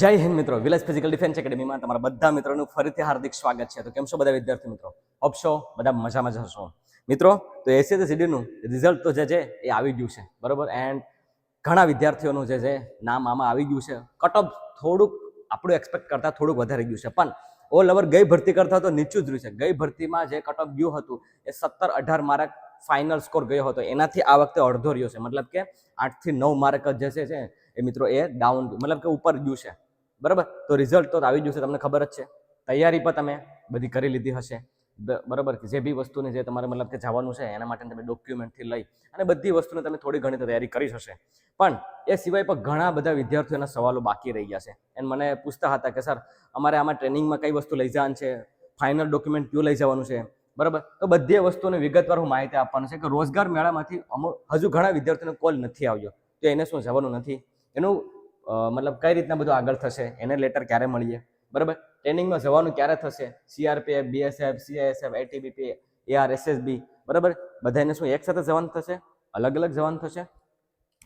જય હિન્દ મિત્રો, village physical defence એકેડમીમાં તમારા બધા મિત્રોનું ફરીથી હાર્દિક સ્વાગત છે. તો કેમ છો બધા વિદ્યાર્થી મિત્રો? હોપ છો બધા મજામાં જ હશો મિત્રો. તો એસીસીડીનું રિઝલ્ટ તો જે છે એ આવી ગયું છે, બરોબર. એન્ડ ઘણા વિદ્યાર્થીઓનું જે છે નામ આમાં આવી ગયું છે. કટ ઓફ થોડુંક આપણું એક્સપેક્ટ કરતાં થોડુંક વધારે ગયું છે, પણ ઓલ ઓવર ગઈ ભરતી કરતાં તો નીચું જ રહ્યું છે. ગઈ ભરતીમાં જે કટ ઓફ ગયું હતું એ 17-18 માર્ક ફાઇનલ સ્કોર ગયો હતો, એનાથી આ વખતે અડધો રહ્યો છે. મતલબ કે 8 થી 9 માર્ક જે છે એ મિત્રો એ ડાઉન મતલબ કે ઉપર ગયું છે, બરાબર. તો રિઝલ્ટ તો આવી ગયું છે, તમને ખબર જ છે. તૈયારી પણ તમે બધી કરી લીધી હશે, બરાબર. જે બી વસ્તુની જે તમારે મતલબ કે જવાનું છે એના માટે તમે ડોક્યુમેન્ટથી લઈ અને બધી વસ્તુની તમે થોડી ઘણી તૈયારી કરી હશે. પણ એ સિવાય પણ ઘણા બધા વિદ્યાર્થીઓના સવાલો બાકી રહી ગયા છે. અને મને પૂછતા હતા કે સર અમારે આમાં ટ્રેનિંગમાં કઈ વસ્તુ લઈ જવાનું છે, ફાઇનલ ડોક્યુમેન્ટ કયું લઈ જવાનું છે, બરાબર. તો બધી વસ્તુની વિગતવાર હું માહિતી આપવાનું છે કે રોજગાર મેળામાંથી હજુ ઘણા વિદ્યાર્થીઓને કોલ નથી આવ્યો, તો એને શું જવાનું નથી, એનું મતલબ કઈ રીતના બધું આગળ થશે, એને લેટર ક્યારે મળીએ, બરાબર. ટ્રેનિંગમાં જવાનું ક્યારે થશે, CRPF, BSF, CISF, ITBP, AR, SSB, બરાબર. બધાને શું એક સાથે જવાનું થશે, અલગ અલગ જવાનું થશે.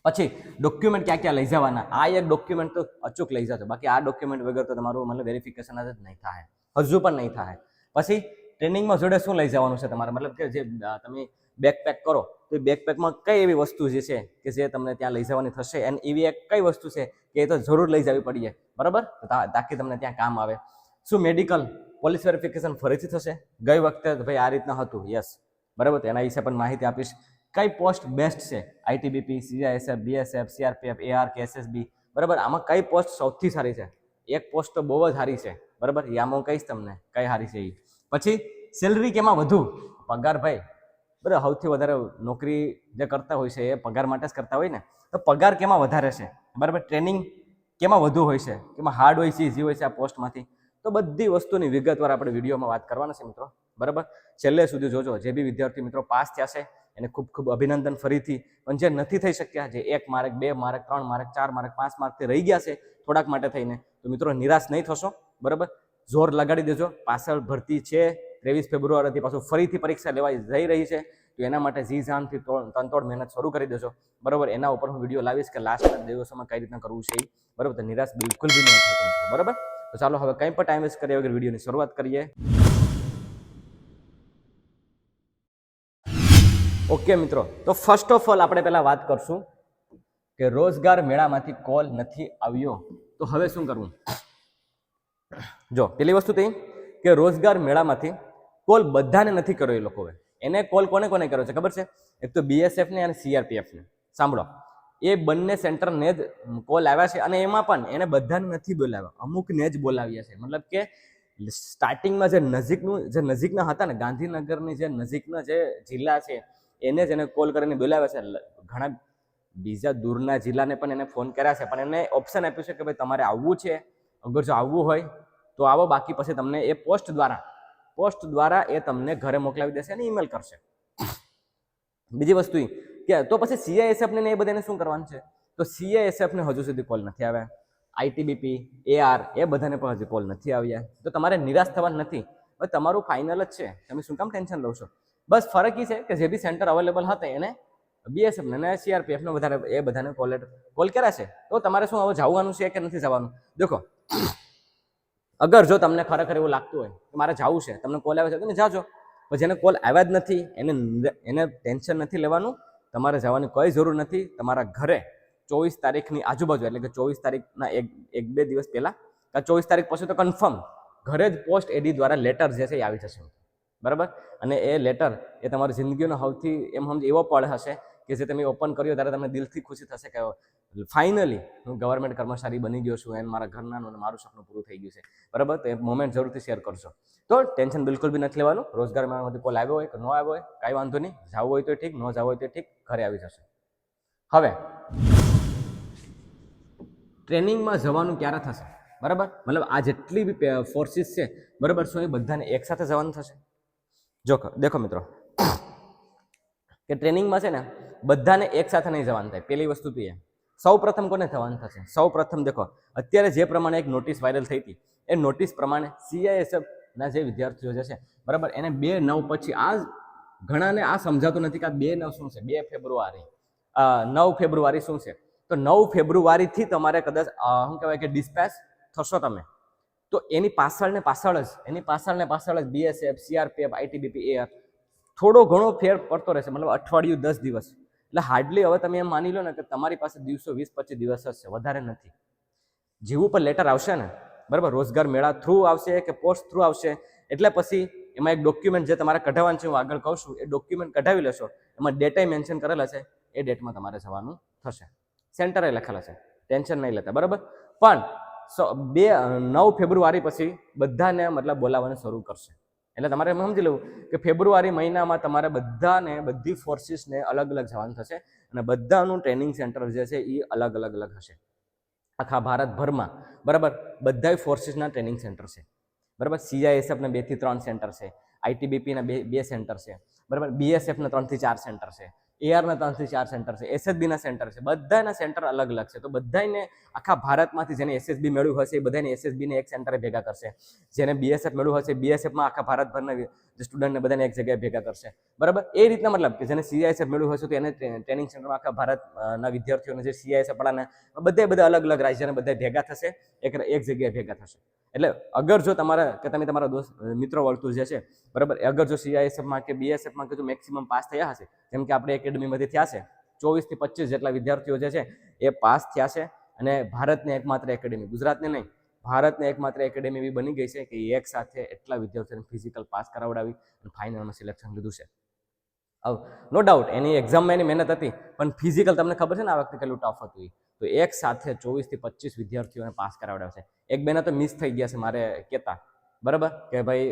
પછી ડોક્યુમેન્ટ ક્યાં ક્યાં લઈ જવાના, આ એક ડોક્યુમેન્ટ તો અચૂક લઈ જજો, બાકી આ ડોક્યુમેન્ટ વગર તો તમારું મતલબ વેરિફિકેશન જ નહીં થાય, હજુ પણ નહીં થાય. પછી ટ્રેનિંગમાં જોડે શું લઈ જવાનું છે તમારે, મતલબ કે જે તમે બેકપેક કરો તો એ બેકપેકમાં કઈ એવી વસ્તુ જે છે કે જે તમને ત્યાં લઈ જવાની થશે, અને એવી એક કઈ વસ્તુ છે કે એ તો જરૂર લઈ જવી પડીએ, બરાબર, તાકી તમને ત્યાં કામ આવે. શું મેડિકલ પોલીસ વેરિફિકેશન ફરીથી થશે? ગઈ વખતે ભાઈ આ રીતના હતું, યસ, બરાબર. એના વિશે પણ માહિતી આપીશ. કઈ પોસ્ટ બેસ્ટ છે, ITBP, CISF, BSF, CRPF, AR કે એસએસબી, બરાબર. આમાં કઈ પોસ્ટ સૌથી સારી છે? એક પોસ્ટ તો બહુ જ સારી છે, બરાબર. એ આમાં કહીશ તમને કઈ સારી છે એ. પછી સેલરી કેમાં વધુ, પગાર ભાઈ, બરાબર. સૌથી વધારે નોકરી જે કરતા હોય છે એ પગાર માટે જ કરતા હોય ને, તો પગાર કેમાં વધારે છે, બરાબર. ટ્રેનિંગ કેમાં વધુ હોય છે, કેમાં હાર્ડ હોય છે, ઇઝી હોય છે આ પોસ્ટમાંથી. તો બધી વસ્તુની વિગતવાર આપણે વિડીયોમાં વાત કરવાના છે મિત્રો, બરાબર. છેલ્લે સુધી જોજો. જે બી વિદ્યાર્થી મિત્રો પાસ થયા છે એને ખૂબ ખૂબ અભિનંદન ફરીથી. પણ જે નથી થઈ શક્યા, જે 1 માર્ક, 2 માર્ક, 3 માર્ક, 4 માર્ક, 5 માર્કથી રહી ગયા છે થોડાક માટે થઈને, તો મિત્રો નિરાશ નહીં થશો, બરાબર. જોર લગાડી દેજો. પાછળ ભરતી છે 23 ફેબ્રુઆરીથી પાછું ફરીથી પરીક્ષા લેવાઈ જઈ રહી છે, તો એના માટે જી જાનથી તનતોડ મહેનત શરૂ કરી દેજો, બરાબર. એના ઉપર હું વિડીયો લાવીશ કે લાસ્ટના દિવસોમાં કઈ રીતના કરવું છે એ, બરાબર. તો નિરાશ બિલકુલ બી નહીં થશે, બરાબર. તો ચાલો હવે કંઈ પણ ટાઈમ વેસ્ટ કર્યા વગર વિડીયોની શરૂઆત કરીએ. ઓકે મિત્રો, તો ફર્સ્ટ ઓફ ઓલ આપણે પહેલા વાત કરશું કે રોજગાર મેળામાંથી કોલ નથી આવ્યો તો હવે શું કરવું. જો પેલી વસ્તુ તો કે રોજગાર મેળામાંથી કોલ બધાને નથી કર્યો એ લોકોએ. એને કોલ કોને કોને કર્યો છે ખબર છે? એક તો બીએસએફ ને અને સીઆરપીએફ ને. સાંભળો, એ બંને સેન્ટરને જ કોલ આવ્યા છે, અને એમાં પણ એને બધાને નથી બોલાવ્યા, અમુકને જ બોલાવ્યા છે. મતલબ કે સ્ટાર્ટિંગમાં જે નજીકના હતા ને, ગાંધીનગરની જે નજીકના જે જિલ્લા છે એને જ એને કોલ કરીને બોલાવ્યા છે. ઘણા બીજા દૂરના જિલ્લાને પણ એને ફોન કર્યા છે, પણ એને ઓપ્શન આપ્યું છે કે ભાઈ તમારે આવવું છે, અગર જો આવવું હોય તો આવો, બાકી પછી તમને એ પોસ્ટ દ્વારા એ તમને ઘરે મોકલાવી દેશે અને ઈમેલ કરશે. બીજી વસ્તુ કે તો પછી સીઆઈએસએફ ને એ બધાને શું કરવાનું છે, તો સીઆઈએસએફ ને હજુ સુધી કોલ નથી આવ્યા. આઈટીબીપી, એઆર એ બધાને પણ હજી કોલ નથી આવ્યા. તો તમારે નિરાશ થવાનું નથી, હવે તમારું ફાઇનલ જ છે, તમે શું કામ ટેન્શન લો છો? બસ ફરક એ છે કે જે બી સેન્ટર અવેલેબલ હતા એને બીએસએફ ને સીઆરપીએફ ને વધારે એ બધાને કોલ કર્યા છે. તો તમારે શું હવે જવાનું છે કે નથી જવાનું? દેખો, અગર જો તમને ખરેખર એવું લાગતું હોય કે મારે જવું છે, તમને કોલ આવે છે, તમે જાજો. પણ જેને કોલ આવ્યા જ નથી એને ટેન્શન નથી લેવાનું, તમારે જવાની કોઈ જરૂર નથી. તમારા ઘરે 24 તારીખની આજુબાજુ, એટલે કે 24 તારીખના એક બે દિવસ પહેલા, 24 તારીખ પછી તો કન્ફર્મ ઘરે જ પોસ્ટ એડી દ્વારા લેટર જે છે એ આવી જશે, બરાબર. અને એ લેટર એ તમારી જિંદગીનો સૌથી એવો પળ હશે કે જે તમે ઓપન કર્યો ત્યારે તમને દિલથી ખુશી થશે કે ફાઇનલી હું ગવર્મેન્ટ કર્મચારી બની ગયો છું અને મારા ઘરનાનું અને મારું સપનું પૂરું થઈ ગયું છે, બરાબર. તો એ મોમેન્ટ જરૂરથી શેર કરજો. તો ટેન્શન બિલકુલ બી નથી લેવાનું. રોજગાર મેળામાંથી કોલ આવ્યો હોય કે ન આવ્યો હોય કાંઈ વાંધો નહીં, જવું હોય તો ઠીક, ન જવું હોય તો ઠીક, ઘરે આવી જશે. હવે ટ્રેનિંગમાં જવાનું ક્યારે થશે, બરાબર. મતલબ આ જેટલી બી ફોર્સિસ છે, બરાબર, શું એ બધાને એકસાથે જવાનું થશે? જો દેખો મિત્રો, કે ટ્રેનિંગમાં છે ને બધાને એકસાથે નહીં જવાનું થાય. પેલી વસ્તુ તો એ સૌ પ્રથમ કોને થવાનું થશે? સૌ પ્રથમ દેખો, અત્યારે જે પ્રમાણે એક નોટિસ વાયરલ થઈ હતી એ નોટિસ પ્રમાણે સીઆઈએસએફ ના જે વિદ્યાર્થીઓ જે છે, બરાબર, એને 2/9 પછી આ ઘણાને આ સમજાતું નથી કે આ 2/9 શું છે, 2 ફેબ્રુઆરી 9 ફેબ્રુઆરી શું છે. તો 9 ફેબ્રુઆરીથી તમારે કદાચ શું કહેવાય કે ડિસ્પેચ થશો તમે, તો એની પાછળ ને પાછળ જ BSF, CRPF, ITBP એઆર થોડો ઘણો ફેર પડતો રહેશે, મતલબ અઠવાડિયું 10 દિવસ, એટલે હાર્ડલી હવે તમે એમ માની લો ને કે તમારી પાસે દિવસો 20-25 દિવસ હશે, વધારે નથી. જેવું પણ લેટર આવશે ને, બરાબર, રોજગાર મેળા થ્રુ આવશે કે પોસ્ટ થ્રુ આવશે, એટલે પછી એમાં એક ડોક્યુમેન્ટ જે તમારે કઢાવવાનું છે, હું આગળ કહું છું, એ ડોક્યુમેન્ટ કઢાવી લેશો, એમાં ડેટા મેન્શન કરેલા છે, એ ડેટમાં તમારે જવાનું થશે. સેન્ટરે લખેલા છે, ટેન્શન નહીં લેતા, બરાબર. પણ 9 ફેબ્રુઆરી પછી બધાને મતલબ બોલાવવાનું શરૂ કરશે. એટલે તમારે એમ સમજી લેવું કે ફેબ્રુઆરી મહિનામાં તમારે બધી ફોર્સિસને અલગ અલગ જવાનું થશે, અને બધાનું ટ્રેનિંગ સેન્ટર જે છે એ અલગ અલગ હશે આખા ભારતભરમાં, બરાબર. બધા ફોર્સિસના ટ્રેનિંગ સેન્ટર છે, બરાબર. CISFના 2 થી 3 સેન્ટર છે, ITBPના 2 સેન્ટર છે, બરાબર. BSFના 3 થી 4 સેન્ટર છે, ARના 3 થી 4 સેન્ટર છે, SSBના સેન્ટર છે, બધાના સેન્ટર અલગ અલગ છે. તો બધાને આખા ભારતમાંથી જેને SSB મેળવ્યું હશે એ બધાને SSBને એક સેન્ટરે ભેગા કરશે, જેને BSF મેળવ્યું હશે BSFમાં આખા ભારતભરના જે સ્ટુડન્ટને બધાને એક જગ્યાએ ભેગા કરશે, બરાબર. એ રીતના મતલબ કે જેને CISF મેળવ્યું હશે તો એને ટ્રેનિંગ સેન્ટરમાં આખા ભારતના વિદ્યાર્થીઓને જે CISF વાળાને બધા અલગ અલગ રાજ્યને બધા ભેગા થશે, એક જગ્યાએ ભેગા થશે. એટલે અગર જો તમે તમારા દોસ્ત મિત્રો વર્તુળ જે છે, બરાબર, અગર જો CISFમાં કે BSFમાં કે જો મેક્સિમમ પાસ થયા હશે, જેમ કે આપણે એકેડમીમાંથી થયા છે 24 થી 25 જેટલા વિદ્યાર્થીઓ જે છે એ પાસ થયા છે, અને ભારતની એકમાત્ર એકેડમી, ગુજરાતની નહીં, ભારતની એકમાત્ર એકેડમી એવી બની ગઈ છે કે એક સાથે એટલા વિદ્યાર્થીઓને ફિઝિકલ પાસ કરાવડાવી અને ફાઇનલમાં સિલેક્શન લીધું છે. નો ડાઉટ એની એક્ઝામમાં એની મહેનત હતી, પણ ફિઝિકલ તમને ખબર છે ને આ વખતે કેટલું ટફ હતું. તો એક સાથે 24 થી 25 વિદ્યાર્થીઓને પાસ કરાવડાવે છે. એક બેના તો મિસ થઈ ગયા છે મારે કહેતા, બરાબર, કે ભાઈ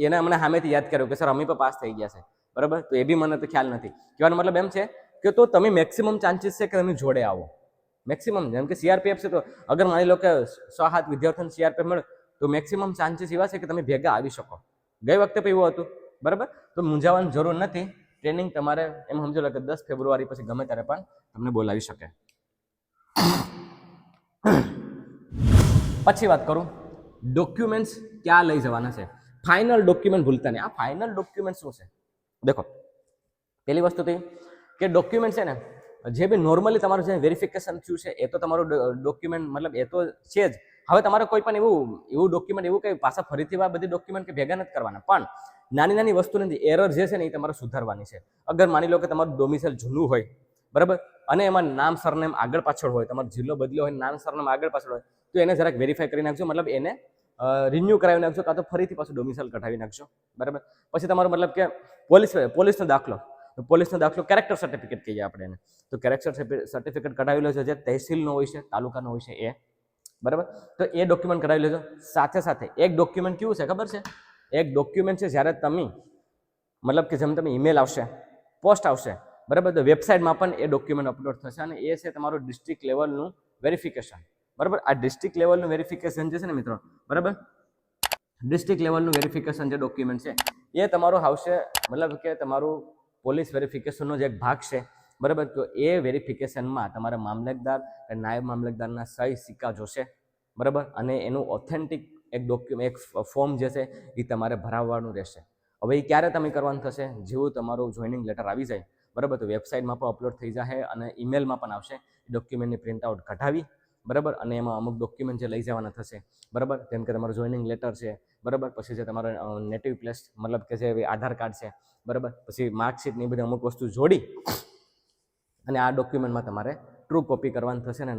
એને મને સામેથી યાદ કર્યું કે સર અમે પણ પાસ થઈ ગયા છે, બરાબર. તો એ બી મને તો ખ્યાલ નથી. કહેવાનો મતલબ એમ છે કે તો તમે મેક્સિમમ ચાન્સીસ છે કે તમે જોડે આવો, મેક્સિમમ. જેમ કે CRPF છે, તો અગર માની લો કે 6-7 વિદ્યાર્થીઓને CRPF મળે તો મેક્સિમમ ચાન્સીસ એવા છે કે તમે ભેગા આવી શકો. ગઈ વખતે પણ એવું હતું, બરાબર. તો મૂંઝાવાની જરૂર નથી. ટ્રેનિંગ તમારે એમ સમજો લો કે 10 ફેબ્રુઆરી પછી ગમે ત્યારે પણ તમને બોલાવી શકે. પછી વાત કરું ડોક્યુમેન્ટ્સ ક્યાં લઈ જવાના છે. ફાઇનલ ડોક્યુમેન્ટ ભૂલતા નહીં. આ ફાઇનલ ડોક્યુમેન્ટ શું છે? દેખો, પહેલી વસ્તુ તો કે ડોક્યુમેન્ટ છે ને, જે બી નોર્મલી તમારું જે વેરિફિકેશન થયું છે એ તો તમારું ડોક્યુમેન્ટ મતલબ એ તો છે જ. હવે તમારે કોઈ પણ એવું ડોક્યુમેન્ટ એવું કંઈ પાછા ફરીથી આ બધી ડોક્યુમેન્ટ કે ભેગા નથી કરવાના, પણ નાની વસ્તુની એરર જે છે ને એ તમારે સુધારવાની છે. અગર માની લો કે તમારું ડોમિસાઇલ જૂનું હોય, બરાબર, અને એમાં નામ સરનેમ આગળ પાછળ હોય, તમારો જિલ્લો બદલ્યો હોય, નામ સરનેમ આગળ પાછળ હોય, તો એને જરાક વેરીફાઈ કરી નાખજો, મતલબ એને રિન્યુ કરાવી નાખજો, કાં તો ફરીથી પાછું ડોમિસાઇલ કઢાવી નાખજો, બરાબર. પછી તમારો મતલબ કે પોલીસનો દાખલો કેરેક્ટર સર્ટિફિકેટ કહીએ આપણે એને, તો કેરેક્ટર સર્ટિફિકેટ કઢાવી લેજો, જે તહેસીલનો હોય છે, તાલુકાનો હોય છે એ, બરાબર. તો એ ડોક્યુમેન્ટ કઢાવી લેજો. સાથે એક ડોક્યુમેન્ટ કેવું છે ખબર છે? એક ડોક્યુમેન્ટ છે જ્યારે તમે મતલબ કે જેમ તમે ઈમેલ આવશે, પોસ્ટ આવશે, બરાબર, તો વેબસાઇટમાં પણ એ ડોક્યુમેન્ટ અપલોડ થશે, અને એ છે તમારું ડિસ્ટ્રિક્ટ લેવલનું વેરિફિકેશન, બરાબર. આ ડિસ્ટ્રિક્ટ લેવલનું વેરિફિકેશન જે છે ને મિત્રો, બરાબર, ડિસ્ટ્રિક્ટ લેવલનું વેરિફિકેશન જે ડોક્યુમેન્ટ છે એ તમારું આવશે, મતલબ કે તમારું પોલીસ વેરિફિકેશનનો જે એક ભાગ છે, બરાબર. તો એ વેરિફિકેશનમાં તમારા મામલતદાર અને નાયબ મામલતદારના સહી સિક્કા જોશે, બરાબર, અને એનું ઓથેન્ટિક એક ડોક્યુમેન્ટ, એક ફોર્મ જે છે એ તમારે ભરાવવાનું રહેશે. હવે એ ક્યારે તમે કરવાનું થશે? જેવું તમારું જોઈનિંગ લેટર આવી જાય, બરાબર, તો વેબસાઇટમાં પણ અપલોડ થઈ જશે અને ઈમેલમાં પણ આવશે. ડોક્યુમેન્ટની પ્રિન્ટઆઉટ કઢાવી, બરાબર, અને એમાં અમુક ડોક્યુમેન્ટ જે લઈ જવાના થશે, બરાબર, જેમ કે તમારું જોઈનિંગ લેટર છે, બરાબર, પછી જે તમારો નેટિવ પ્લેસ મતલબ કે જે આધાર કાર્ડ છે, બરાબર, પછી માર્કશીટની બધી અમુક વસ્તુ જોડી અને આ ડોક્યુમેન્ટમાં તમારે ટ્રુ કોપી કરવાની થશે, ને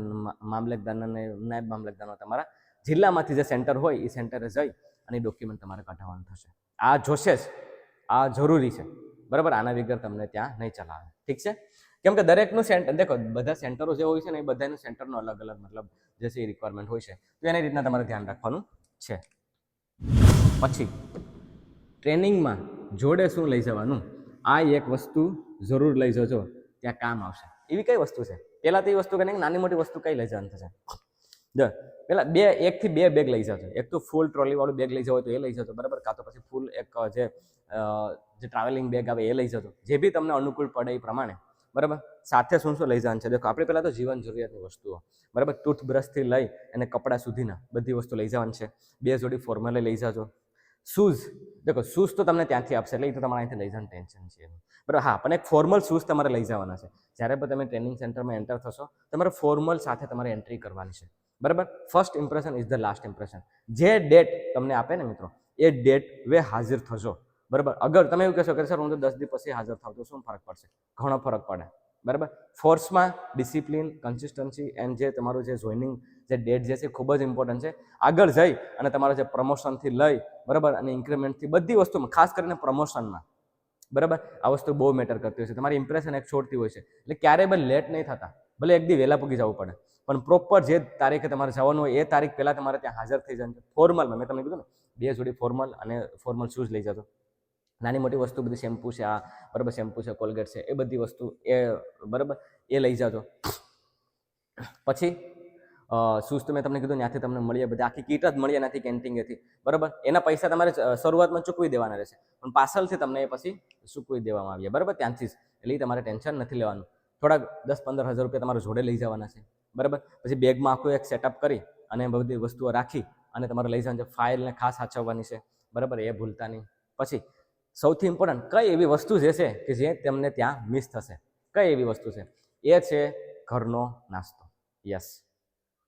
મામલતદારના અને નાયબ મામલતદારનો તમારા જિલ્લામાંથી જે સેન્ટર હોય એ સેન્ટરે જઈ અને ડોક્યુમેન્ટ તમારે કઢાવવાનું થશે. આ જોશે જ, આ જરૂરી છે, બરાબર. આના વગર તમને ત્યાં નહીં ચલાવે, ઠીક છે? કેમ કે દરેકનું સેન્ટર, દેખો બધા સેન્ટરો જે હોય છે ને એ બધાનું સેન્ટરનો અલગ અલગ મતલબ જે છે એ રિક્વાયરમેન્ટ હોય છે, તો એની રીતના તમારે ધ્યાન રાખવાનું છે. પછી ટ્રેનિંગમાં જોડે શું લઈ જવાનું, આ એક વસ્તુ જરૂર લઈ જજો, ત્યાં કામ આવશે. એવી કઈ વસ્તુ છે? પહેલાં તો એ વસ્તુ કંઈ નાની મોટી વસ્તુ કઈ લઈ જવાની થશે? જો પહેલાં 1 થી 2 બેગ લઈ જજો. એક તો ફૂલ ટ્રોલીવાળું બેગ લઈ જવો હોય તો એ લઈ જજો, બરાબર, કાં તો પછી ફૂલ એક જે ટ્રાવેલિંગ બેગ આવે એ લઈ જજો, જે બી તમને અનુકૂળ પડે એ પ્રમાણે, બરાબર. સાથે શું લઈ જવાનું છે? દેખો, આપણે પહેલાં તો જીવન જરૂરિયાતની વસ્તુઓ, બરાબર, ટૂથબ્રશથી લઈ અને કપડાં સુધીના બધી વસ્તુ લઈ જવાની છે. 2 જોડી ફોર્મલે લઈ જાજો. શૂઝ, દેખો શૂઝ તો તમને ત્યાંથી આપશે, એટલે એ તો તમારે અહીંથી લઈ જવાનું ટેન્શન છે, બરાબર. હા, પણ એક ફોર્મલ શૂઝ તમારે લઈ જવાના છે. જ્યારે પણ તમે ટ્રેનિંગ સેન્ટરમાં એન્ટર થશો, તમારે ફોર્મલ સાથે તમારે એન્ટ્રી કરવાની છે, બરાબર. First impression is the last impression. જે ડેટ તમને આપે ને મિત્રો, એ ડેટ વે હાજર થજો. બરાબર. અગર તમે એવું કહેશો કે સર હું તો 10 દિવસ પછી હાજર થાવ તો શું ફરક પડશે? ઘણો ફરક પડે. બરાબર. ફોર્સમાં ડિસિપ્લિન, કન્સિસ્ટન્સી એન્ડ જે તમારું જે જોઈનિંગ જે ડેટ જે છે ખૂબ જ ઇમ્પોર્ટન્ટ છે. આગળ જઈ અને તમારા જે પ્રમોશનથી લઈ બરાબર અને ઇન્ક્રીમેન્ટથી બધી વસ્તુમાં, ખાસ કરીને પ્રમોશનમાં બરાબર આ વસ્તુ બહુ મેટર કરતી હોય છે. તમારી ઇમ્પ્રેશન એક છોડતી હોય છે, એટલે ક્યારેય પણ લેટ નહીં થતા. ભલે એક દી વહેલા પૂગી જવું પડે, પણ પ્રોપર જે તારીખે તમારે જવાનું હોય એ તારીખ પહેલાં તમારે ત્યાં હાજર થઈ જાય. ફોર્મલમાં મેં તમને કીધું ને 2 જોડી ફોર્મલ અને ફોર્મલ શૂઝ લઈ જતો. નાની મોટી વસ્તુ બધી શેમ્પૂ છે, આ બરાબર શેમ્પૂ છે, કોલગેટ છે, એ બધી વસ્તુ એ બરાબર એ લઈ જાજો. પછી શૂઝ તો મેં તમને કીધું ત્યાંથી તમને મળીએ, બધી આખી કીટ જ મળીએ ત્યાંથી કેન્ટીનથી બરાબર. એના પૈસા તમારે શરૂઆતમાં ચૂકવી દેવાના રહેશે, પણ પાછળથી તમને એ પછી ચૂકવી દેવામાં આવીએ બરાબર ત્યાંથી જ. એટલે તમારે ટેન્શન નથી લેવાનું. થોડાક 10-15 હજાર રૂપિયા તમારે જોડે લઈ જવાના છે બરાબર. પછી બેગમાં આખું એક સેટઅપ કરી અને બધી વસ્તુઓ રાખી અને તમારે લઈ જવાની છે. ફાઇલને ખાસ સાચવવાની છે બરાબર, એ ભૂલતા નહીં. પછી સૌથી ઇમ્પોર્ટન્ટ કઈ એવી વસ્તુ જે છે કે જે તમને ત્યાં મિસ થશે, કઈ એવી વસ્તુ છે? એ છે ઘરનો નાસ્તો. યસ,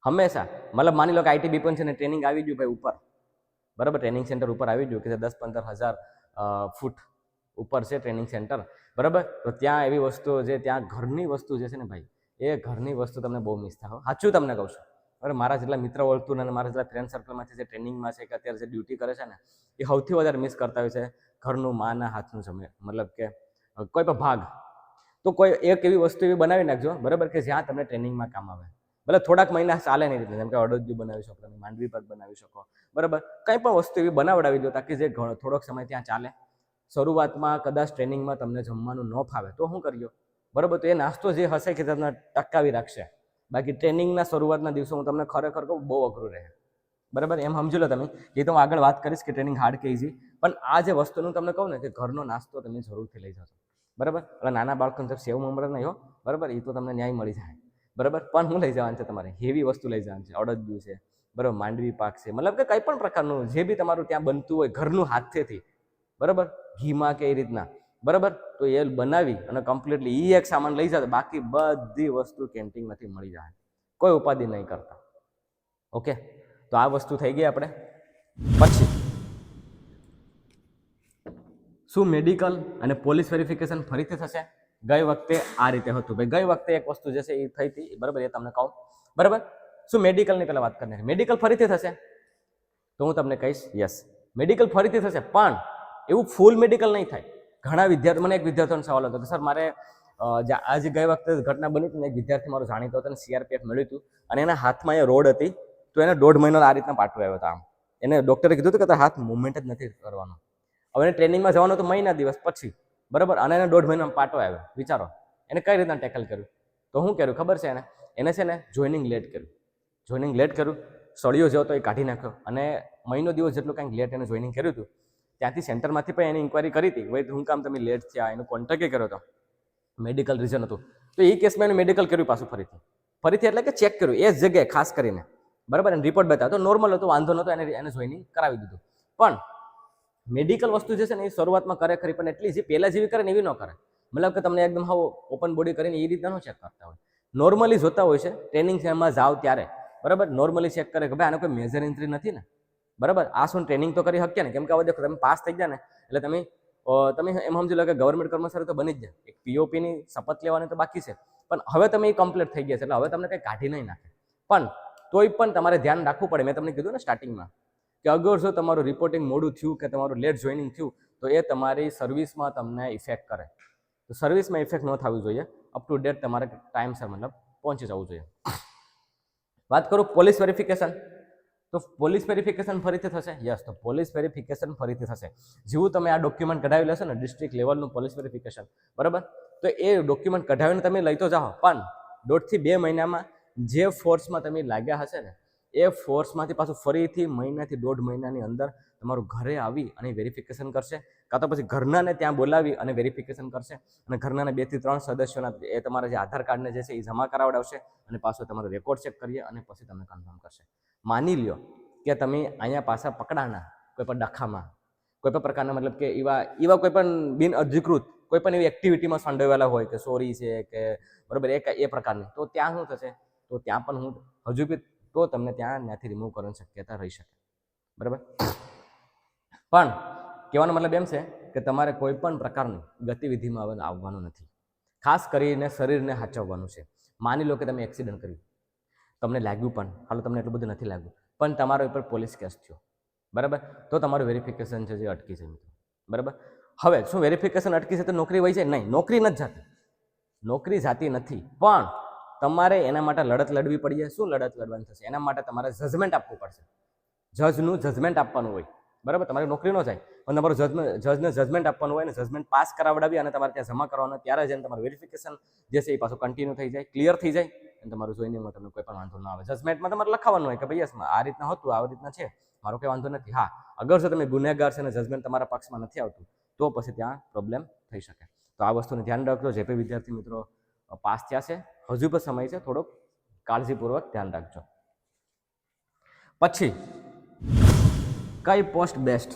હંમેશા મતલબ માની લો કે આઈટીબી પણ છે ને ટ્રેનિંગ આવી ગયું ભાઈ ઉપર બરાબર, ટ્રેનિંગ સેન્ટર ઉપર આવી ગયું કે 10-15 હજાર ફૂટ ઉપર છે ટ્રેનિંગ સેન્ટર બરાબર. તો ત્યાં એવી વસ્તુઓ જે ત્યાં ઘરની વસ્તુ જે છે ને ભાઈ, એ ઘરની વસ્તુ તમને બહુ મિસ થાય. સાચું તમને કહું છું બરાબર. મારા જેટલા મિત્ર ઓળખતું અને મારા જેટલા ફ્રેન્ડ સર્કલમાંથી જે ટ્રેનિંગમાં છે કે અત્યારે જે ડ્યુટી કરે છે ને, એ સૌથી વધારે મિસ કરતા હોય છે ઘરનું માના હાથનું જમે. મતલબ કે કોઈ પણ ભાગ તો કોઈ એક એવી વસ્તુ એવી બનાવી નાખજો બરાબર કે જ્યાં તમને ટ્રેનિંગમાં કામ આવે. ભલે થોડાક મહિના ચાલે નહીં રીતે, જેમ કે અડદિયું બનાવી શકો, તમે માંડવી પાક બનાવી શકો બરાબર. કંઈ પણ વસ્તુ એવી બનાવડાવી દો તાકી જે થોડોક સમય ત્યાં ચાલે. શરૂઆતમાં કદાચ ટ્રેનિંગમાં તમને જમવાનું ન ફાવે તો શું કર્યો બરાબર, તો એ નાસ્તો જે હશે કે તમને ટકાવી રાખશે. બાકી ટ્રેનિંગના શરૂઆતના દિવસો હું તમને ખરેખર કહું બહુ અઘરું રહે બરાબર. એમ સમજી લો તમે, એ તો હું આગળ વાત કરીશ કે ટ્રેનિંગ હાર્ડ કે ઇઝી, પણ આ જે વસ્તુનું તમને કહું ને કે ઘરનો નાસ્તો તમે જરૂરથી લઈ જશો બરાબર. એટલે નાના બાળકોને સેવ મમરા નહીં હો બરાબર, એ તો તમને ન્યાય મળી જાય બરાબર. પણ હું લઈ જવાનું છે તમારે હેવી વસ્તુ લઈ જવાનું છે. અડદિયું છે બરાબર, માંડવી પાક છે, મતલબ કે કંઈ પણ પ્રકારનું જે બી તમારું ત્યાં બનતું હોય ઘરનું હાથેથી બરાબર, ઘીમાં કે એ રીતના બરાબર, તો એ બનાવી અને કમ્પ્લીટલી એ એક સામાન લઈ જતો. બાકી બધી વસ્તુ કેન્ટીનમાંથી મળી જાય, કોઈ ઉપાધિ નહીં કરતા. ઓકે, તો આ વસ્તુ થઈ ગઈ આપણે. પછી શું મેડિકલ અને પોલીસ વેરિફિકેશન ફરીથી થશે? ગઈ વખતે આ રીતે હતું ભાઈ. ગઈ વખતે એક વસ્તુ જે છે એ થઈ હતી બરાબર, એ તમને કહું બરાબર. શું મેડિકલની પહેલાં વાત કરીને મેડિકલ ફરીથી થશે? તો હું તમને કહીશ યસ, મેડિકલ ફરીથી થશે, પણ એવું ફૂલ મેડિકલ નહીં થાય. ઘણા વિદ્યાર્થીઓ, મને એક વિદ્યાર્થીઓનો સવાલ હતો કે સર મારે આજે ગઈ વખતે ઘટના બની હતી ને, એક વિદ્યાર્થી મારો જાણીતો હતો અને સીઆરપીએફ મળ્યું હતું અને એના હાથમાં એ રોડ હતી, તો એને 1.5 મહિનો આ રીતના પાટો આવ્યો હતો. આમ એને ડૉક્ટરે કીધું હતું કે હાથ મુવમેન્ટ જ નથી કરવાનો. હવે એને ટ્રેનિંગમાં જવાનું હતું મહિના દિવસ પછી બરાબર, અને એને 1.5 મહિનામાં પાટો આવ્યો. વિચારો એને કઈ રીતના ટેકલ કર્યું. તો શું કર્યું ખબર છે એને છે ને જોઈનિંગ લેટ કર્યું. જોઈનિંગ લેટ કર્યું, સળિયો જેવો તો એ કાઢી નાખ્યો અને મહિનો દિવસ જેટલું કંઈક લેટ એને જોઈનિંગ કર્યું હતું. ત્યાંથી સેન્ટરમાંથી પણ એની ઇન્ક્વાયરી કરી હતી, ભાઈ શું કામ તમે લેટ થયા, એનો કોન્ટેક્ટ કર્યો હતો, મેડિકલ રીઝન હતું. તો એ કેસમાં એનું મેડિકલ કર્યું પાછું ફરીથી એટલે કે ચેક કર્યું એ જ જગ્યાએ ખાસ કરીને બરાબર, એને રિપોર્ટ બતાવ્યો તો નોર્મલ હતો, વાંધો નહોતો, એને જોઈનિંગ કરાવી દીધું. પણ મેડિકલ વસ્તુ જે છે ને એ શરૂઆતમાં કરે ખરી, પણ એટલી જે પહેલાં જેવી કરે ને એવી ન કરે. મતલબ કે તમને એકદમ હાવ ઓપન બોડી કરીને એ રીતના ન ચેક કરતા હોય. નોર્મલી જોતા હોય છે ટ્રેનિંગ સેમાં જાઓ ત્યારે બરાબર, નોર્મલી ચેક કરે કે ભાઈ આનો કોઈ મેજર ઇન્જરી નથી ને બરાબર. આ શું ટ્રેનિંગ તો કરી શકીએ ને, કેમ કે હવે દેખો તમે પાસ થઈ ગયા ને એટલે તમે એમ સમજી લો કે ગવર્મેન્ટ કર્મચારી તો બની જ જાય. એક પીઓપીની શપથ લેવાની તો બાકી છે, પણ હવે તમે એ કમ્પ્લીટ થઈ ગયા છે એટલે હવે તમને કંઈ કાઢી નહીં નાખે. પણ તોય પણ તમારે ધ્યાન રાખવું પડે. મેં તમને કીધું ને સ્ટાર્ટિંગમાં કે અગર જો તમારું રિપોર્ટિંગ મોડું થયું કે તમારું લેટ જોઈનિંગ થયું તો એ તમારી સર્વિસમાં તમને ઇફેક્ટ કરે. તો સર્વિસમાં ઇફેક્ટ ન થવી જોઈએ. અપ ટુ ડેટ તમારે ટાઈમસર મતલબ પહોંચી જવું જોઈએ. વાત કરું પોલીસ વેરિફિકેશન, તો પોલીસ વેરિફિકેશન ફરીથી થશે. યસ, તો પોલીસ વેરિફિકેશન ફરીથી થશે. જેવું તમે આ ડોક્યુમેન્ટ કઢાવી લેશો ને ડિસ્ટ્રિક્ટ લેવલનું પોલીસ વેરિફિકેશન બરાબર, તો એ ડોક્યુમેન્ટ કઢાવીને તમે લઈ તો જાઓ, પણ 1.5 થી 2 મહિનામાં જે ફોર્સમાં તમે લાગ્યા હશે ને એ ફોર્સમાંથી પાછું ફરીથી મહિનાથી 1.5 મહિનાની અંદર તમારું ઘરે આવી અને વેરિફિકેશન કરશે, કાં તો પછી ઘરનાને ત્યાં બોલાવી અને વેરિફિકેશન કરશે અને ઘરનાને 2 થી 3 સદસ્યોના એ તમારા જે આધાર કાર્ડને જે છે એ જમા કરાવડાવશે અને પાછો તમારો રેકોર્ડ ચેક કરીએ અને પછી તમને કન્ફર્મ કરશે. માની લ્યો કે તમે અહીંયા પાછા પકડાના કોઈ પણ ડખામાં, કોઈ પણ પ્રકારના મતલબ કે એવા કોઈ પણ બિન અધિકૃત કોઈ પણ એવી એક્ટિવિટીમાં સંડોવાયેલા હોય કે ચોરી છે કે બરાબર એ પ્રકારની, તો ત્યાં શું થશે, તો ત્યાં પણ હું હજુ બી તો તમને ત્યાંથી રિમૂવ કરવાની શક્યતા રહી શકે, બરાબર. પણ કહેવાનો મતલબ એમ છે કે તમારે કોઈ પણ પ્રકારની ગતિવિધિમાં આવવાનું નથી. ખાસ કરીને શરીરને સાચવવાનું છે. માની લો કે તમે એક્સિડન્ટ કર્યું, તમને લાગ્યું પણ, હાલો તમને એટલું બધું નથી લાગ્યું, પણ તમારા ઉપર પોલીસ કેસ થયો, બરાબર, તો તમારું વેરિફિકેશન છે જે અટકી છે, બરાબર. હવે શું વેરિફિકેશન અટકી છે તો નોકરી વહી જાય? નહીં, નોકરી નથી જતી, નોકરી જાતી નથી, પણ તમારે એના માટે લડત લડવી પડી. શું લડત લડવાની થશે? એના માટે તમારે જજમેન્ટ આપવું પડશે. જજનું જજમેન્ટ આપવાનું હોય, બરાબર. તમારી નોકરી ન જાય પણ તમારું જજને જજમેન્ટ આપવાનું હોય, અને જજમેન્ટ પાસ કરાવડાવી અને તમારે ત્યાં જમા કરવાનું, ત્યારે જઈને તમારું વેરિફિકેશન જે છે એ પાછું કન્ટિન્યુ થઈ જાય, ક્લિયર થઈ જાય, અને તમારું જોઈનિંગમાં તમને કોઈ પણ વાંધો ના આવે. જજમેન્ટમાં તમારે લખાવાનું હોય કે ભાઈ યસ આ રીતના હતું, આ રીતના છે, મારો કંઈ વાંધો નથી. હા, અગર જો તમે ગુનેગાર છે અને જજમેન્ટ તમારા પક્ષમાં નથી આવતું તો પછી ત્યાં પ્રોબ્લેમ થઈ શકે. તો આ વસ્તુનું ધ્યાન રાખજો. જે પણ વિદ્યાર્થી મિત્રો પાસ થયા છે, હજુ પણ સમય છે, થોડોક કાળજીપૂર્વક ધ્યાન રાખજો. પછી કઈ પોસ્ટ બેસ્ટ?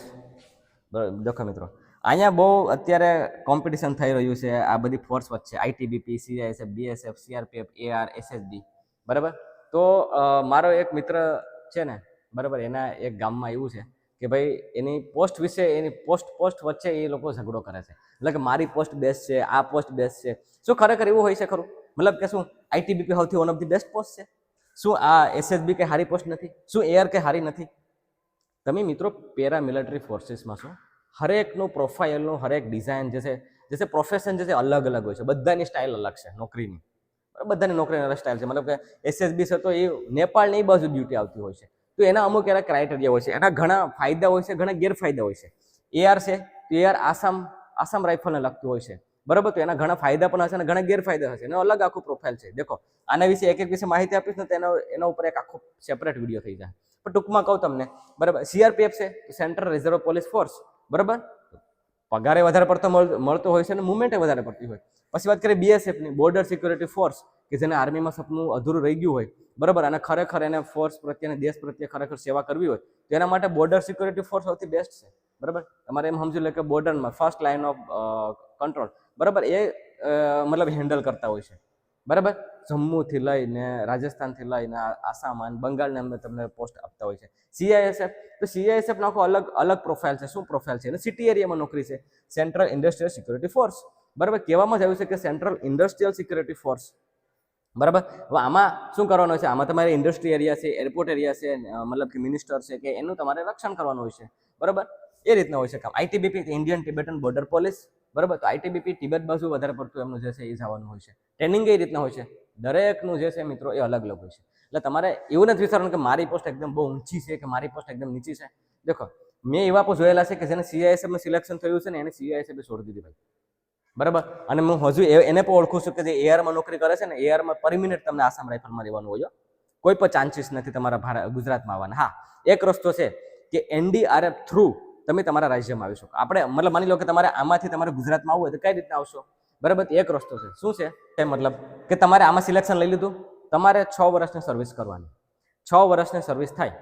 દેખો મિત્રો, અહીંયા બહુ અત્યારે કોમ્પિટિશન થઈ રહ્યું છે આ બધી ફોર્સ વચ્ચે, ITBP, CISF, BSF, CRPF, AR, SSB, બરાબર. તો મારો એક મિત્ર છે ને, બરાબર, એના એક ગામમાં એવું છે કે ભાઈ એની પોસ્ટ વિશે, એની પોસ્ટ વચ્ચે એ લોકો ઝઘડો કરે છે. એટલે કે મારી પોસ્ટ બેસ્ટ છે, આ પોસ્ટ બેસ્ટ છે. શું ખરેખર એવું હોય છે ખરું? મતલબ કે શું આઈટીબીપી સૌથી one of the best post છે? શું આ એસએસબી કે હારી પોસ્ટ નથી? શું એઆર કે હારી નથી? તમે મિત્રો પેરામિલિટરી ફોર્સીસમાં છો, હરેકનું પ્રોફાઇલનું હરેક ડિઝાઇન જે છે પ્રોફેશન જે છે અલગ અલગ હોય છે. બધાની સ્ટાઇલ અલગ છે નોકરીની, બધાની નોકરીની અલગ સ્ટાઇલ છે. મતલબ કે એસએસબી છે તો એ નેપાળની બાજુ ડ્યુટી આવતી હોય છે, તો એના અમુક એના ક્રાઇટેરિયા હોય છે, એના ઘણા ફાયદા હોય છે, ઘણા ગેરફાયદા હોય છે. એઆર છે તો એઆર આસામ રાઇફલને લગતું હોય છે, બરાબર. તો એના ઘણા ફાયદા પણ હશે અને ઘણા ગેરફાયદા હશે. એનો અલગ આખું પ્રોફાઇલ છે. દેખો, આના વિશે એક વિશે માહિતી આપીશ ને તો એના ઉપર એક આખો સેપરેટ વિડીયો થઈ જાય. પણ ટૂંકમાં કહું તમને, બરાબર. સીઆરપીએફ છે સેન્ટ્રલ રિઝર્વ પોલીસ ફોર્સ, બરાબર. પગારે વધારે પડતો મળતો હોય છે અને મુવમેન્ટ વધારે પડતી હોય. પછી વાત કરીએ બીએસએફની, બોર્ડર સિક્યોરિટી ફોર્સ, કે જેને આર્મીમાં સપનું અધૂરું રહી ગયું હોય, બરાબર, અને ખરેખર એને ફોર્સ પ્રત્યે અને દેશ પ્રત્યે ખરેખર સેવા કરવી હોય તો એના માટે બોર્ડર સિક્યોરિટી ફોર્સ સૌથી બેસ્ટ છે, બરાબર. તમારે એમ સમજી લો કે બોર્ડરમાં ફર્સ્ટ લાઇન ઓફ કંટ્રોલ, બરાબર, એ મતલબ હેન્ડલ કરતા હોય છે, બરાબર. જમ્મુથી લઈને રાજસ્થાનથી લઈને આસામ અને બંગાળને અંદર તમને પોસ્ટ આપતા હોય છે. સીઆઈએસએફ, તો સીઆઈએસએફ નો અલગ અલગ પ્રોફાઇલ છે. શું પ્રોફાઇલ છે? અને સિટી એરિયામાં નોકરી છે. સેન્ટ્રલ ઇન્ડસ્ટ્રીયલ સિક્યુરિટી ફોર્સ, બરાબર. કહેવામાં જ આવ્યું છે કે સેન્ટ્રલ ઇન્ડસ્ટ્રીયલ સિક્યુરિટી ફોર્સ, બરાબર. હવે આમાં શું કરવાનું છે? આમાં તમારે ઇન્ડસ્ટ્રી એરિયા છે, એરપોર્ટ એરિયા છે, મતલબ કે મિનિસ્ટર છે કે એનું તમારે રક્ષણ કરવાનું હોય છે, બરાબર. એ રીતના હોય છે કામ. આઈટીબીપી ઇન્ડિયન ટિબેટન બોર્ડર પોલીસ, બરાબર. તો આઈટીબીપી ટિબેટ બાજુ વધારે પડતું એમનું જે છે એ જવાનું હોય છે. ટ્રેનિંગ એ રીતના હોય છે. દરેકનું જે છે મિત્રો એ અલગ અલગ હોય છે. એટલે તમારે એવું નથી વિચારવાનું કે મારી પોસ્ટ એકદમ બહુ ઊંચી છે કે મારી પોસ્ટ એકદમ નીચી છે. દેખો, મેં એવા પણ જોયેલા છે કે જેને સીઆઈએસએફમાં સિલેક્શન થયું છે ને એને સીઆઈએસએફ છોડી દીધી ભાઈ, બરાબર. અને હું હજુ એને પણ ઓળખું છું કે જે એઆરમાં નોકરી કરે છે ને, એઆરમાં પર મિનિટ તમને આસામ રાઇફલમાં રહેવાનું હોય, કોઈ પણ ચાન્સીસ નથી તમારા ગુજરાતમાં આવવાના. હા, એક રસ્તો છે કે એનડીઆરએફ થ્રુ તમે તમારા રાજ્યમાં આવી શકો. આપણે મતલબ માની લો કે તમારે આમાંથી તમારે ગુજરાતમાં આવવું હોય તો કઈ રીતના આવશો, બરાબર. એક રસ્તો છે. શું છે એ? મતલબ કે તમારે આમાં સિલેક્શન લઈ લીધું, તમારે 6 વર્ષની સર્વિસ કરવાની. 6 વર્ષની સર્વિસ થાય,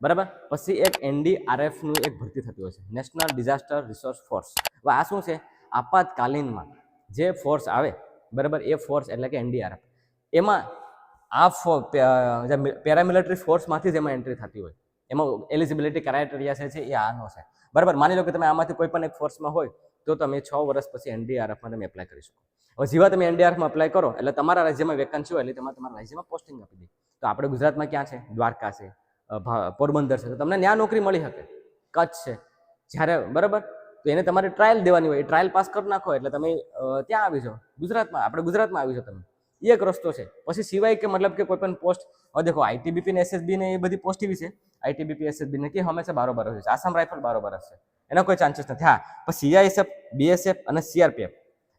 બરાબર. પછી એક એનડીઆરએફનું એક ભરતી થતી હોય છે, નેશનલ ડિઝાસ્ટર રિસોર્સ ફોર્સ. હવે આ શું છે? આપાતકાલીનમાં જે ફોર્સ આવે, બરાબર, એ ફોર્સ એટલે કે એનડીઆરએફ. એમાં આ પેરામિલિટરી ફોર્સમાંથી જ એમાં એન્ટ્રી થતી હોય. એમાં એલિજિબિલિટી ક્રાઇટેરિયા છે એ આનો છે, બરાબર. માની લો કે તમે આમાંથી કોઈ પણ એક ફોર્સમાં હોય તો તમે 6 વર્ષ પછી એનડીઆરએફમાં તમે એપ્લાય કરી શકો. હવે જેવા તમે એનડીઆરએફમાં એપ્લાય કરો એટલે તમારા રાજ્યમાં વેકન્સી હોય એટલે તમારા રાજ્યમાં પોસ્ટિંગ આપી દે. તો આપણે ગુજરાતમાં ક્યાં છે? દ્વારકા છે, પોરબંદર છે, તો તમને ત્યાં નોકરી મળી શકે. કચ્છ છે, જ્યારે, બરાબર, તો એને તમારે ટ્રાયલ દેવાની હોય. ટ્રાયલ પાસ કરી નાખો એટલે તમે ત્યાં આવી જાઓ ગુજરાતમાં. આપણે ગુજરાતમાં આવી જાઓ તમે. એ એક રસ્તો છે. પછી સિવાય કે મતલબ કે કોઈ પણ પોસ્ટ, હવે દેખો આઈટીબીપી ને એસએસબી ને એ બધી પોસ્ટ એવી છે, આઈટીબીપી એસએસબી ને કે હંમેશા બારોબાર હોય છે. આસામ રાઇફલ બારોબાર હશે, એના કોઈ ચાન્સીસ નથી. હા, પછી સીઆઈએસએફ, બીએસએફ અને સીઆરપીએફ,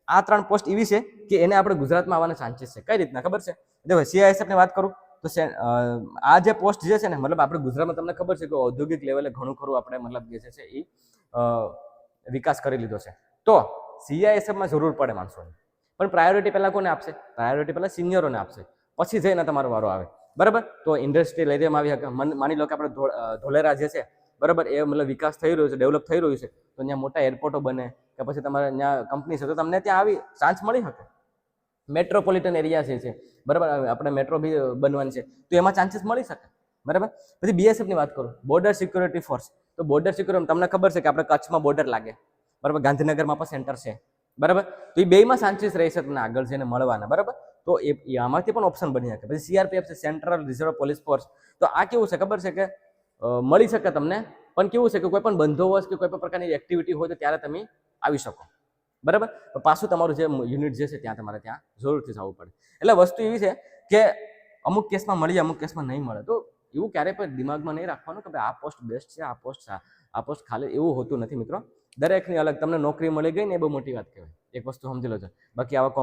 આ 3 પોસ્ટ એવી છે કે એને આપણે ગુજરાતમાં આવવાના ચાન્સીસ છે. કઈ રીતના ખબર છે? દેખો, સીઆઈએસએફની વાત કરું તો આ જે પોસ્ટ જે છે ને, મતલબ આપણે ગુજરાતમાં તમને ખબર છે કે ઔદ્યોગિક લેવલે ઘણું ખરું આપણે મતલબ જે છે એ વિકાસ કરી લીધો છે. તો સીઆઈએસએફમાં જરૂર પડે માણસોની, પણ પ્રાયોરિટી પહેલાં કોને આપશે? પ્રાયોરિટી પહેલાં સિનિયરોને આપશે, પછી જઈને તમારો વારો આવે, બરાબર. તો ઇન્ડસ્ટ્રીયલ એરિયામાં આવી શકે. માની લો કે આપણે ધોલેરા જે છે, બરાબર, એ મતલબ વિકાસ થઈ રહ્યો છે, ડેવલપ થઈ રહ્યું છે, તો ત્યાં મોટા એરપોર્ટો બને કે પછી તમારે ત્યાં કંપની છે તો તમને ત્યાં આવી ચાન્સ મળી શકે. મેટ્રોપોલિટન એરિયા છે, બરાબર, આપણે મેટ્રો બી બનવાની છે તો એમાં ચાન્સીસ મળી શકે. બરાબર. પછી BSF ની વાત કરું, બોર્ડર સિક્યોરિટી ફોર્સ. તો બોર્ડર સિક્યોરિટી તમને ખબર છે કે આપણે કચ્છમાં બોર્ડર લાગે, બરાબર, ગાંધીનગરમાં પણ સેન્ટર છે, બરાબર. તો એ બેમાં ચાન્સીસ રહેશે તમને આગળ જઈને મળવાના, બરાબર. તો એ આમાંથી પણ ઓપ્શન બની શકે. પછી CRPF છે, સેન્ટ્રલ રિઝર્વ પોલીસ ફોર્સ. તો આ કેવું છે ખબર છે કે મળી શકે તમને, પણ કેવું છે કે કોઈ પણ બંદોબસ્ત કે કોઈ પણ પ્રકારની એક્ટિવિટી હોય તો ત્યારે તમે આવી શકો, બરાબર. તો પાછું તમારું જે યુનિટ જે છે ત્યાં તમારે ત્યાં જરૂરથી જવું પડે. એટલે વસ્તુ એવી છે કે અમુક કેસમાં મળી, અમુક કેસમાં નહીં મળે. તો એવું ક્યારેય પણ દિમાગમાં નહીં રાખવાનું કે ભાઈ આ પોસ્ટ બેસ્ટ છે, આ પોસ્ટ ખાલી, એવું હોતું નથી મિત્રો. દરેકની અલગ. તમને નોકરી મળી ગઈ ને એ બહુ મોટી વાત કહેવાય, એક વસ્તુ સમજી લો છો. બાકી આવા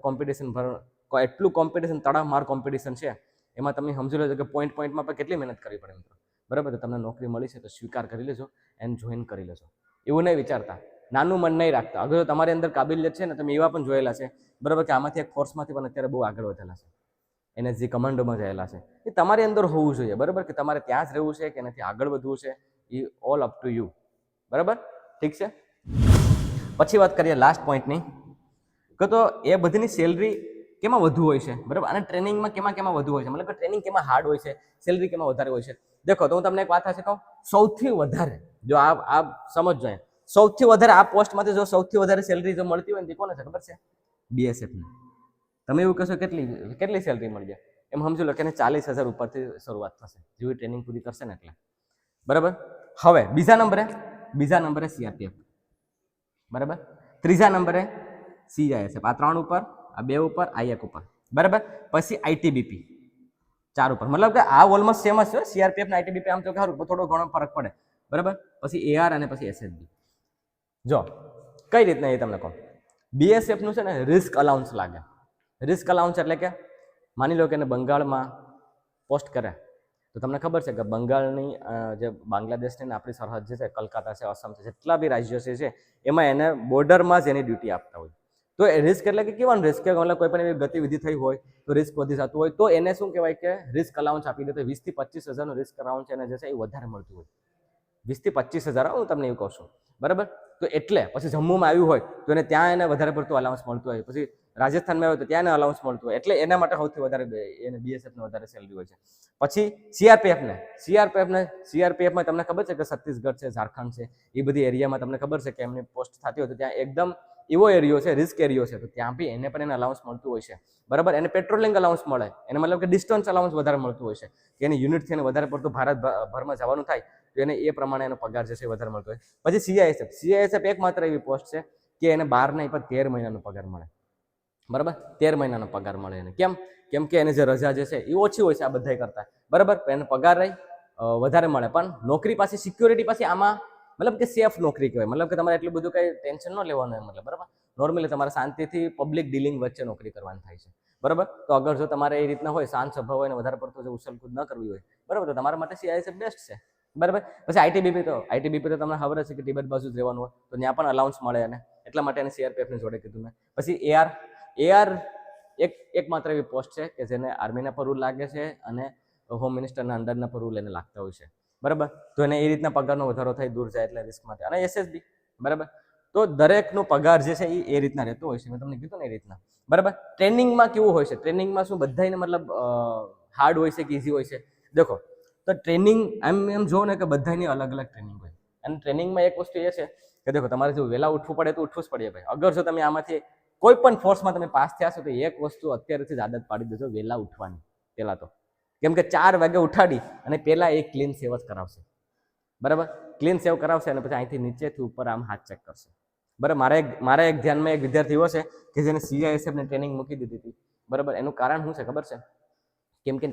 કોમ્પિટિશન એટલું કોમ્પિટિશન, તડામાર કોમ્પિટિશન છે, એમાં તમે સમજી લો છો કે પોઈન્ટમાં પણ કેટલી મહેનત કરવી પડે મિત્રો, બરાબર. તો તમને નોકરી મળી છે તો સ્વીકાર કરી લેજો એન્ડ જોઈન કરી લેજો. એવું નહીં વિચારતા, નાનું મન નહીં રાખતા. અગર તમારી અંદર કાબિલિયત છે ને, તમે એવા પણ જોયેલા છે, બરાબર, કે આમાંથી એક ફોર્સમાંથી પણ અત્યારે બહુ આગળ વધેલા છે, NSG કમાન્ડોમાં જયેલા છે. એ તમારી અંદર હોવું જોઈએ, બરાબર, કે તમારે ત્યાં જ રહેવું છે કે એનાથી આગળ વધવું છે, એ ઓલ અપ ટુ યુ, બરાબર. ઠીક છે. પછી વાત કરીએ લાસ્ટ પોઈન્ટની, કે તો એ બધીની સેલરી કેમાં વધુ હોય છે, બરાબર, અને ટ્રેનિંગમાં કેમાં વધુ હોય છે, મતલબ કે ટ્રેનિંગ કેમાં હાર્ડ હોય છે, સેલરી કેમાં વધારે હોય છે. દેખો, તો હું તમને એક વાત હશે કહું, સૌથી વધારે જો આ સમજજો, સૌથી વધારે આ પોસ્ટમાંથી જો સૌથી વધારે સેલરી જો મળતી હોય ને તે કોને છે ખબર છે? BSF ને. તમે એવું કહેશો કેટલી સેલરી મળી જાય, એમ સમજી લો કે 40,000 ઉપરથી શરૂઆત થશે, જેવી ટ્રેનિંગ પૂરી કરશે ને એટલે, બરાબર. હવે બીજા નંબરે CRPF, બરાબર. ત્રીજા નંબરે CISF. આ 3 ઉપર, આ 2 ઉપર, આ 1 ઉપર, બરાબર. પછી ITBP 4 ઉપર. મતલબ કે આ ઓલમોસ્ટ સેમ જ છે. CRPF અને ITBP આમ તો ખરું થોડો ઘણો ફરક પડે, બરાબર. પછી AR અને પછી SSB. જો કઈ રીતના એ તમને કહું, BSF નું છે ને રિસ્ક અલાઉન્સ લાગે. રિસ્ક અલાઉન્સ એટલે કે માની લો કે એને બંગાળમાં પોસ્ટ કરે તો તમને ખબર છે કે બંગાળની જે બાંગ્લાદેશની આપણી સરહદ જે છે, કલકત્તા છે, અસમ છે, જેટલા બી રાજ્યો છે એમાં એને બોર્ડરમાં જ એની ડ્યુટી આપતા હોય. તો એ રિસ્ક એટલે કે કેવાનું રિસ્ક, કે મતલબ કોઈ પણ એવી ગતિવિધિ થઈ હોય તો રિસ્ક વધી જતું હોય, તો એને શું કહેવાય કે રિસ્ક અલાઉન્સ આપી દે. તો 20 થી 25,000 રિસ્ક અલાઉન્સ એને જે છે એ વધારે મળતું હોય. 20 થી 25,000 હું તમને એવું કહું છું, બરાબર. તો એટલે પછી જમ્મુમાં આવ્યું હોય તો એને ત્યાં એને વધારે પડતું અલાઉન્સ મળતું હોય, પછી રાજસ્થાનમાં આવ્યું તો ત્યાં એને અલાઉન્સ મળતું હોય, એટલે એના માટે સૌથી વધારે એને BSFને વધારે સેલરી હોય છે. પછી CRPFમાં તમને ખબર છે કે છત્તીસગઢ છે, ઝારખંડ છે, એ બધી એરિયામાં તમને ખબર છે કે એમની પોસ્ટ થતી હોય તો ત્યાં એકદમ એવો એરિયો છે, રિસ્ક એરિયો છે, તો ત્યાં બી એને પણ એને અલાઉન્સ મળતું હોય છે, બરાબર. એને પેટ્રોલિંગ અલાઉન્સ મળે, એને મતલબ કે ડિસ્ટન્સ અલાઉન્સ વધારે મળતું હોય છે, કે એની યુનિટથી એને વધારે પડતું ભારતભરમાં જવાનું થાય તો એને એ પ્રમાણે એનો પગાર જે છે વધારે મળતો હોય. પછી CISF એકમાત્ર એવી પોસ્ટ છે કે એને 12 નહીં પણ 13 મહિનાનો પગાર મળે, બરાબર. 13 મહિનાનો પગાર મળે એને. કેમ કે એને જે રજા જે છે એ ઓછી હોય છે આ બધા કરતા, બરાબર. એને પગાર રહી વધારે મળે, પણ નોકરી પાછી સિક્યોરિટી પાછી આમાં મતલબ કે સેફ નોકરી કહેવાય. મતલબ કે તમારે એટલું બધું કંઈ ટેન્શન ન લેવાનું હોય, મતલબ, બરાબર. નોર્મલી તમારે શાંતિથી પબ્લિક ડીલિંગ વચ્ચે નોકરી કરવાની થાય છે, બરાબર. તો અગર જો તમારે એ રીતના હોય, શાંત સ્વભાવ હોય ને વધારે પડતો જો ઉછલકૂદ ન કરવી હોય, બરાબર, તો તમારા માટે CISF બેસ્ટ છે, બરાબર. પછી ITBP તો તમને ખબર છે કે તિબેટ બાજુ જ રહેવાનું હોય તો ત્યાં પણ અલાઉન્સ મળે એને, એટલા માટે એને CRPFની જોડે કીધું મેં. પછી AR એકમાત્ર એવી પોસ્ટ છે કે જેને આર્મીના પર રૂલ લાગે છે અને હોમ મિનિસ્ટરના અંડરના પર રૂલ એને લાગતા હોય છે, બરાબર. તો એને એ રીતના પગારનો વધારો થાય દૂર જાય એટલે રિસ્ક માટે. અને SSB, બરાબર. તો દરેકનો પગાર જે છે એ રીતના રહેતો હોય છે, મેં તમને કીધું ને એ રીતના, બરાબર. ટ્રેનિંગમાં કેવું હોય છે, ટ્રેનિંગમાં શું બધાને મતલબ હાર્ડ હોય છે કે ઇઝી હોય છે? દેખો, તો ટ્રેનિંગ એમ જોવો ને કે બધાની અલગ અલગ ટ્રેનિંગ હોય. અને ટ્રેનિંગમાં એક વસ્તુ એ છે કે દેખો, તમારે જો વહેલા ઉઠવું પડે તો ઉઠવું જ પડે ભાઈ. અગર જો તમે આમાંથી કોઈ પણ ફોર્સમાં તમે પાસ થયા છો તો એક વસ્તુ અત્યારેથી જ આદત પાડી દેજો, વહેલા ઉઠવાની. પહેલા તો કેમ કે 4 વાગે ઉઠાડી અને પહેલા એક ક્લીન સેવ જ કરાવશે, બરાબર. ક્લીન સેવ કરાવશે અને પછી અહીંથી નીચેથી ઉપર આમ હાથ ચેક કરશે, બરાબર. મારે એક ધ્યાનમાં એક વિદ્યાર્થી એવો છે કે જેને CISFની ટ્રેનિંગ મૂકી દીધી હતી, બરાબર. એનું કારણ શું છે ખબર છે? કેમ કે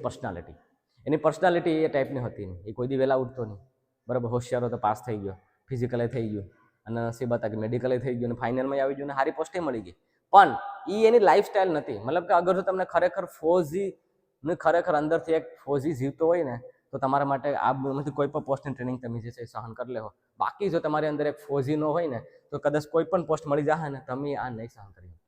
એની પર્સનાલિટી એ ટાઈપની હતી નહીં. એ કોઈ દી વહેલા ઉઠતો નહીં, બરાબર. હોશિયારો તો પાસ થઈ ગયો, ફિઝિકલે થઈ ગયો, અને નસીબ હતા કે મેડિકલે થઈ ગયું, અને ફાઇનલમાં આવી ગયું, અને સારી પોસ્ટે મળી ગઈ. પણ એ એની લાઈફસ્ટાઈલ નથી. મતલબ કે અગર જો તમને ખરેખર અંદરથી એક ફૌજી જીવતો હોય ને તો તમારા માટે આ કોઈ પણ પોસ્ટની ટ્રેનિંગ તમે જે છે સહન કરી લેવો. બાકી જો તમારી અંદર એક ફૌજી ન હોય ને તો કદાચ કોઈ પણ પોસ્ટ મળી જાય ને તમે આ નહીં સહન કરી શકો,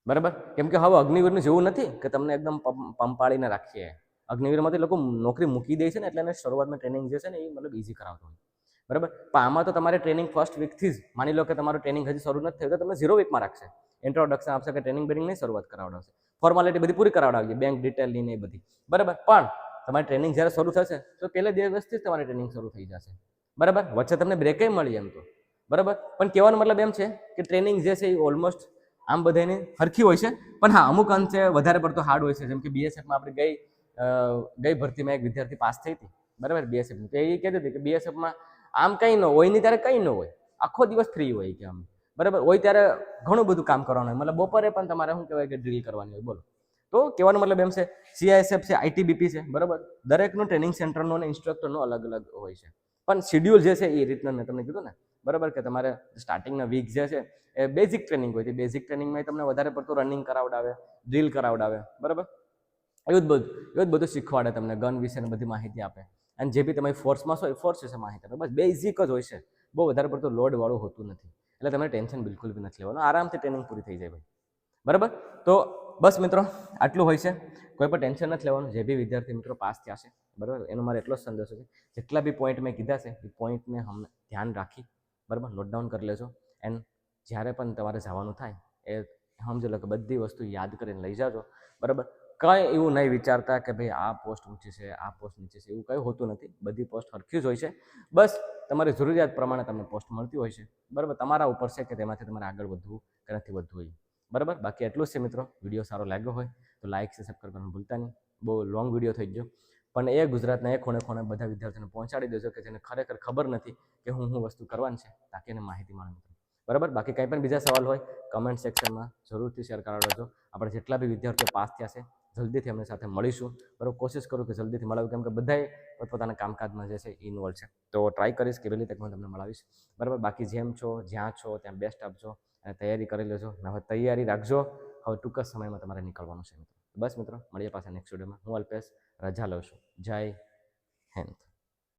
બરાબર. કેમ કે હવે અગ્નિવીરનું જેવું નથી કે તમને એકદમ પંપાળીને રાખીએ. અગ્નિવીરમાંથી લોકો નોકરી મૂકી દે છે ને એટલે એને શરૂઆતમાં ટ્રેનિંગ જે છે ને એ મતલબ ઇઝી કરાવતો હોય, બરાબર. પણ આમાં તો તમારે ટ્રેનિંગ ફર્સ્ટ વીકથી જ માની લો કે તમારું ટ્રેનિંગ હજી શરૂ નથી થયું તો તમને 0 વીકમાં રાખશે, ઇન્ટ્રોડક્શન આપશે કે ટ્રેનિંગ બેનિંગ નહીં શરૂઆત કરાવડાવશે, ફોર્માલિટી બધી પૂરી કરાવડાવીએ, બેંક ડિટેલની ને એ બધી, બરાબર. પણ તમારી ટ્રેનિંગ જ્યારે શરૂ થશે તો પહેલા દિવસથી જ તમારી ટ્રેનિંગ શરૂ થઈ જશે, બરાબર. વચ્ચે તમને બ્રેકે મળી એમ તો, બરાબર. પણ કહેવાનો મતલબ એમ છે કે ટ્રેનિંગ જે છે એ ઓલમોસ્ટ આમ બધાની સરખી હોય છે, પણ હા અમુક અંશે વધારે પડતો હાર્ડ હોય છે. જેમ કે બીએસએફમાં આપણે ગઈ ભરતીમાં એક વિદ્યાર્થી પાસ થઈ હતી, બરાબર, બીએસએફની. તો એ કહેતી હતી કે બીએસએફમાં આમ કંઈ ન હોય, નહીં ત્યારે કંઈ ન હોય, આખો દિવસ ફ્રી હોય કે આમ, બરાબર હોય ત્યારે ઘણું બધું કામ કરવાનું હોય, મતલબ બપોરે પણ તમારે શું કહેવાય કે ડ્રીલ કરવાની હોય. બોલો, તો કહેવાનો મતલબ એમ છે સીઆઈએસએફ છે, આઈટીબીપી છે, બરાબર, દરેકનું ટ્રેનિંગ સેન્ટરનો અને ઇન્સ્ટ્રક્ટરનો અલગ અલગ હોય છે. પણ શિડ્યુલ જે છે એ રીતના મેં તમને કીધું ને, બરાબર, કે તમારે સ્ટાર્ટિંગના વીક જે છે એ બેઝિક ટ્રેનિંગ હોય છે. બેઝિક ટ્રેનિંગમાં તમને વધારે પડતું રનિંગ કરાવડાવે, ડ્રીલ કરાવડાવે, બરાબર, એવું જ બધું શીખવાડે તમને, ગન વિશેની બધી માહિતી આપે. અને જે બી તમારી ફોર્સમાં છો એ ફોર્સ વિશે માહિતી આપે. બસ બેઝિક જ હોય છે, બહુ વધારે પડતું લોડવાળું હોતું નથી. એટલે તમે ટેન્શન બિલકુલ બી નથી લેવાનું, આરામથી ટ્રેનિંગ પૂરી થઈ જાય ભાઈ, બરાબર. તો બસ મિત્રો આટલું હોય છે, કોઈ પણ ટેન્શન નથી લેવાનું. જે બી વિદ્યાર્થી મિત્રો પાસ થયા છે, બરાબર, એનો મારે એટલો જ સંદેશો છે, જેટલા બી પોઈન્ટ મેં કીધા છે એ પોઈન્ટને ધ્યાન રાખી, બરાબર, નોટ ડાઉન કરી લેજો. એન્ડ જ્યારે પણ તમારે જવાનું થાય એ સમજો લો કે બધી વસ્તુ યાદ કરીને લઈ જાજો, બરાબર. કંઈ એવું નહીં વિચારતા કે ભાઈ આ પોસ્ટ ઊંચી છે, આ પોસ્ટ નીચે છે, એવું કંઈ હોતું નથી. બધી પોસ્ટ સરખી જ હોય છે. બસ તમારી જરૂરિયાત પ્રમાણે તમને પોસ્ટ મળતી હોય છે, બરાબર. તમારા ઉપર છે કે તેમાંથી તમારે આગળ વધવું કે નથી વધવું હોય, બરાબર. બાકી એટલું જ છે મિત્રો. વિડીયો સારો લાગ્યો હોય તો લાઇક સબસ્ક્રાઈબ કરવાનું ભૂલતા નહીં. બહુ લોંગ વિડીયો થઈ ગયો, પણ એ ગુજરાતના એ ખૂણે બધા વિદ્યાર્થીઓને પહોંચાડી દેજો કે જેને ખરેખર ખબર નથી કે હું વસ્તુ કરવાની છે, તાકી એને માહિતી મળે મિત્રો, બરાબર. બાકી કંઈ પણ બીજા સવાલ હોય કમેન્ટ સેક્શનમાં જરૂરથી શેર કરાવજો. આપણે જેટલા બી વિદ્યાર્થીઓ પાસ થયા છે જલ્દીથી એમની સાથે મળીશું, બરાબર. કોશિશ કરું કે જલ્દીથી મળાવું, કેમ કે બધાએ પોતપોતાના કામકાજમાં જે છે ઇન્વોલ્વ છે. તો ટ્રાય કરીશ કે વહેલી તકમાં તમને મળાવીશ, બરાબર. બાકી જેમ છો જ્યાં છો ત્યાં બેસ્ટ આપજો અને તૈયારી કરી લેજો. હવે તૈયારી રાખજો, હવે ટૂંક જ સમયમાં તમારે નીકળવાનું છે મિત્રો. બસ મિત્રો મળીએ પાછા નેક્સ્ટ વિડીયોમાં. હું અલ્પેશ રજા લઉં છું. જય હિન્દ.